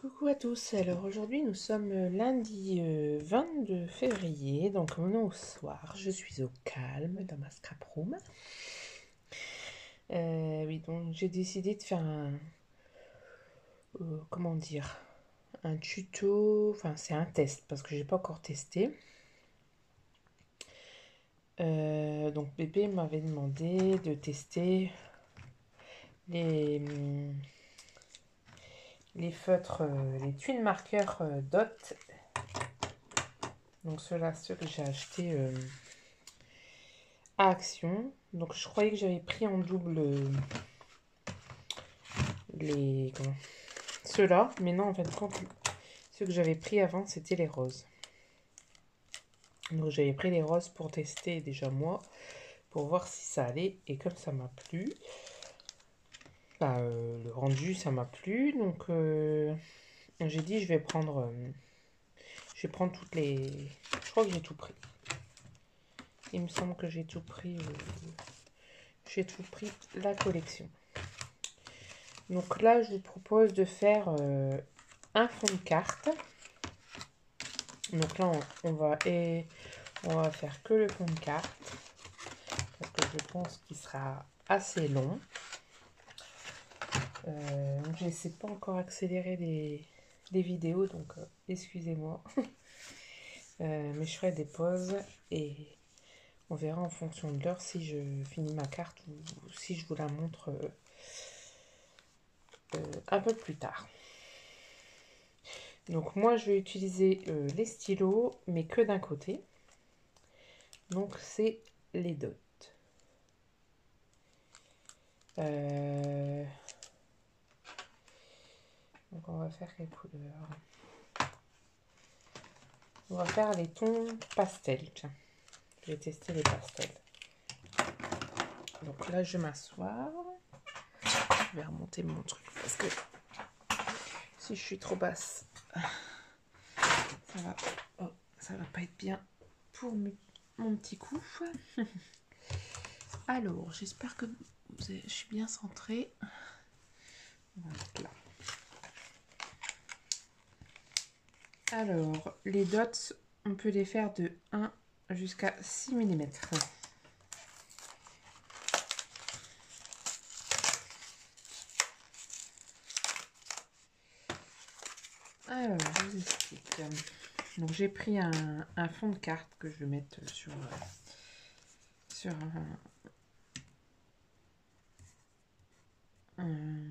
Coucou à tous, alors aujourd'hui nous sommes lundi 22 février, donc on est au soir, je suis au calme dans ma scrap room. Oui, donc j'ai décidé de faire comment dire, un tuto, enfin c'est un test parce que j'ai pas encore testé. Donc bébé m'avait demandé de tester les, les feutres, les twin marqueurs Dot. Donc ceux-là, ceux que j'ai achetés à Action. Donc je croyais que j'avais pris en double les ceux-là, mais non en fait ceux que j'avais pris avant c'était les roses. Donc j'avais pris les roses pour tester déjà moi, pour voir si ça allait, et comme ça m'a plu, bah, le rendu ça m'a plu, donc j'ai dit je vais prendre toutes les, je crois que j'ai tout pris. Il me semble que j'ai tout pris la collection. Donc là, je vous propose de faire un fond de carte. Donc là, on va faire que le fond de carte. Parce que je pense qu'il sera assez long. Je n'essaie pas encore accélérer les vidéos, donc excusez-moi. Mais je ferai des pauses et on verra en fonction de l'heure si je finis ma carte ou si je vous la montre un peu plus tard. Donc moi je vais utiliser les stylos mais que d'un côté. Donc c'est les dots. Donc on va faire quelle couleur? On va faire les tons pastels. Tiens, je vais tester les pastels. Donc là je vais m'asseoir. Je vais remonter mon truc parce que si je suis trop basse, ça va pas être bien pour mon petit coup. Alors, j'espère que je suis bien centrée. Voilà. Alors, les dots, on peut les faire de 1 jusqu'à 6 mm. Alors, je vous explique. Donc, j'ai pris un fond de carte que je vais mettre sur un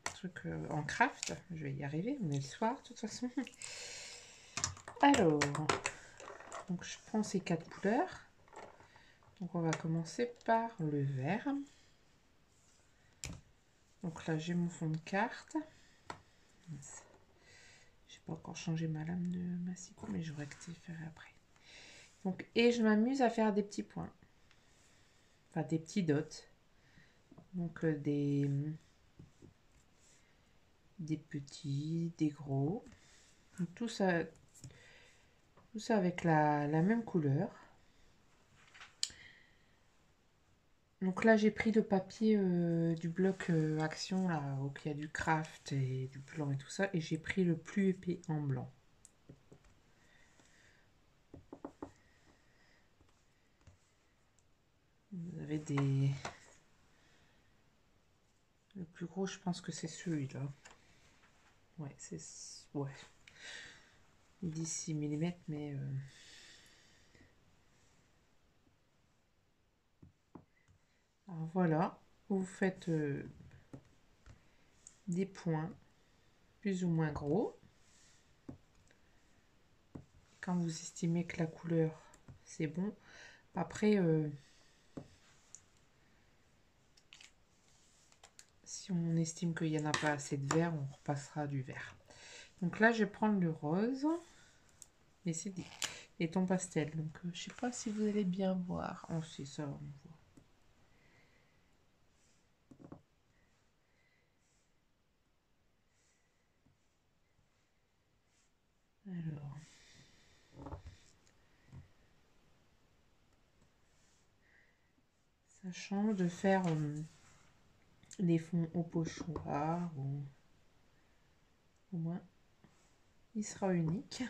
truc en craft. Je vais y arriver, on est le soir de toute façon. Alors, donc je prends ces 4 couleurs. Donc, on va commencer par le vert. Donc là, j'ai mon fond de carte. J'ai pas encore changé ma lame de massicot, mais je rectifierai après. Donc, et je m'amuse à faire des petits points. Enfin, des petits dots. Donc, des petits, des gros. Donc, tout ça avec la même couleur. Donc là, j'ai pris le papier du bloc Action, là, où il y a du craft et du blanc et tout ça. Et j'ai pris le plus épais en blanc. Vous avez des... Le plus gros, je pense que c'est celui-là. Ouais, c'est... Ouais. Il dit 6 mm, mais... Alors voilà, vous faites des points plus ou moins gros. Quand vous estimez que la couleur, c'est bon. Après, si on estime qu'il n'y en a pas assez de vert, on repassera du vert. Donc là, je vais prendre le rose. Et c'est des tons pastels. Donc, je ne sais pas si vous allez bien voir. Oh, c'est ça, on voit. Alors. Ça change de faire des fonds au pochoir ou Au moins, il sera unique.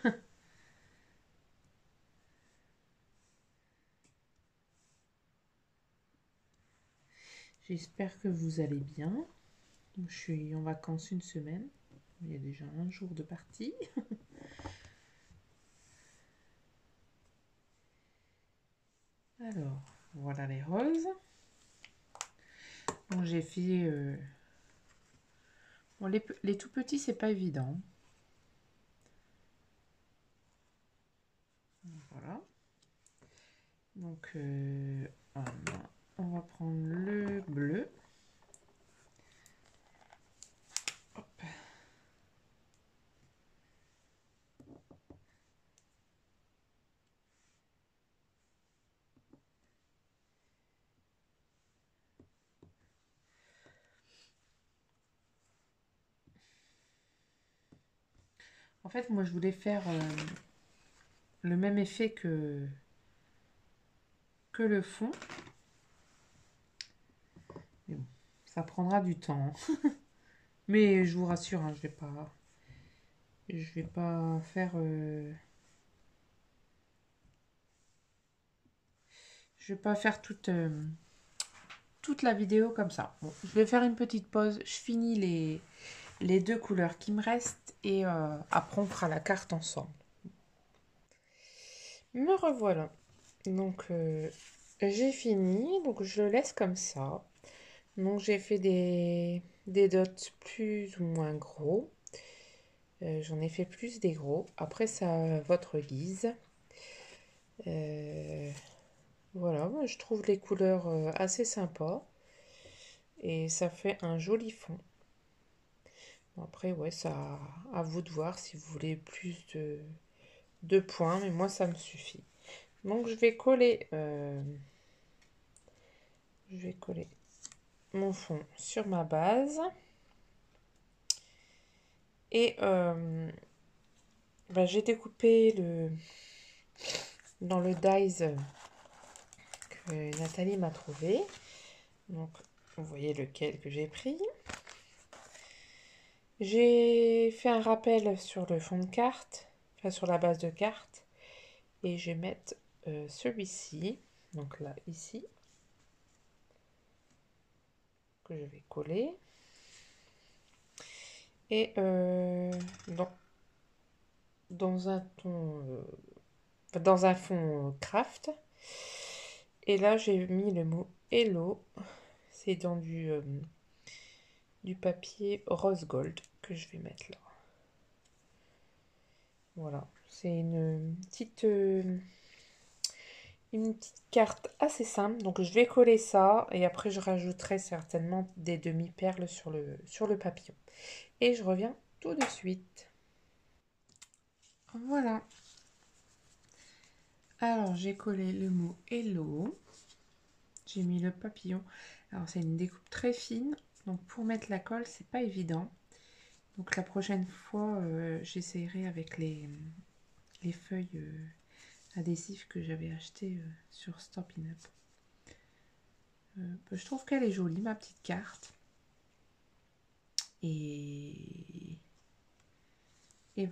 J'espère que vous allez bien. Je suis en vacances une semaine. Il y a déjà un jour de partie. Alors, voilà les roses. Bon, j'ai fait... Bon, les tout petits, c'est pas évident. Voilà. Donc, on va prendre le bleu. Hop. En fait, moi, je voulais faire le même effet que le fond. Mais bon, ça prendra du temps. Mais je vous rassure, hein, je vais pas faire... je vais pas faire toute la vidéo comme ça. Bon, je vais faire une petite pause. Je finis les deux couleurs qui me restent et après on fera la carte ensemble. Me revoilà. Donc j'ai fini, donc je le laisse comme ça. Donc j'ai fait des dots plus ou moins gros. J'en ai fait plus des gros. Après ça à votre guise. Voilà, moi, je trouve les couleurs assez sympas. Et ça fait un joli fond. Bon, après, ouais, ça à vous de voir si vous voulez plus de points, mais moi, ça me suffit. Donc, je vais coller mon fond sur ma base. Et bah, j'ai découpé dans le dies que Nathalie m'a trouvé. Donc, vous voyez lequel que j'ai pris. J'ai fait un rappel sur le fond de carte, enfin sur la base de carte. Et je vais mettre celui-ci, donc là, ici, que je vais coller. Et dans un ton, dans un fond craft. Et là, j'ai mis le mot Hello. C'est dans du papier rose gold que je vais mettre là. Voilà, c'est une petite carte assez simple. Donc je vais coller ça et après je rajouterai certainement des demi-perles sur le papillon. Et je reviens tout de suite. Voilà. Alors j'ai collé le mot Hello. J'ai mis le papillon. Alors c'est une découpe très fine. Donc pour mettre la colle, c'est pas évident. Donc la prochaine fois, j'essayerai avec les feuilles adhésif que j'avais acheté sur Stampin' Up. Je trouve qu'elle est jolie, ma petite carte. Et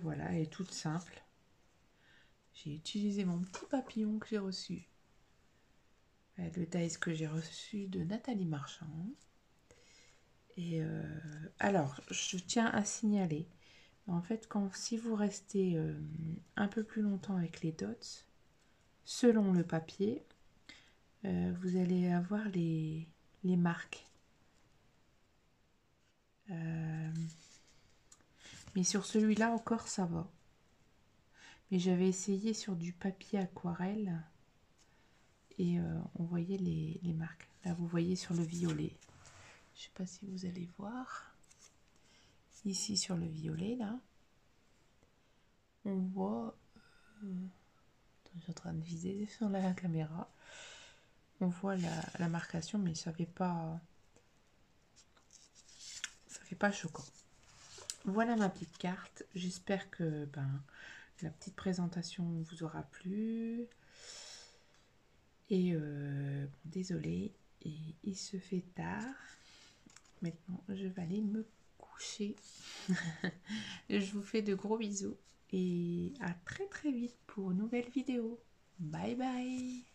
voilà, elle est toute simple. J'ai utilisé mon petit papillon que j'ai reçu. Le dice que j'ai reçu de Nathalie Marchand. Et alors, je tiens à signaler, en fait, si vous restez un peu plus longtemps avec les dots, selon le papier, vous allez avoir les marques. Mais sur celui-là encore, ça va. Mais j'avais essayé sur du papier aquarelle et on voyait les marques. Là, vous voyez sur le violet. Je sais pas si vous allez voir. Ici, sur le violet, là, on voit... je suis en train de viser sur la caméra. On voit la marcation, mais ça fait pas choquant. Voilà ma petite carte. J'espère que la petite présentation vous aura plu. Et désolée, et il se fait tard. Maintenant, je vais aller me coucher. coucher. Je vous fais de gros bisous et à très très vite pour une nouvelle vidéo. Bye bye.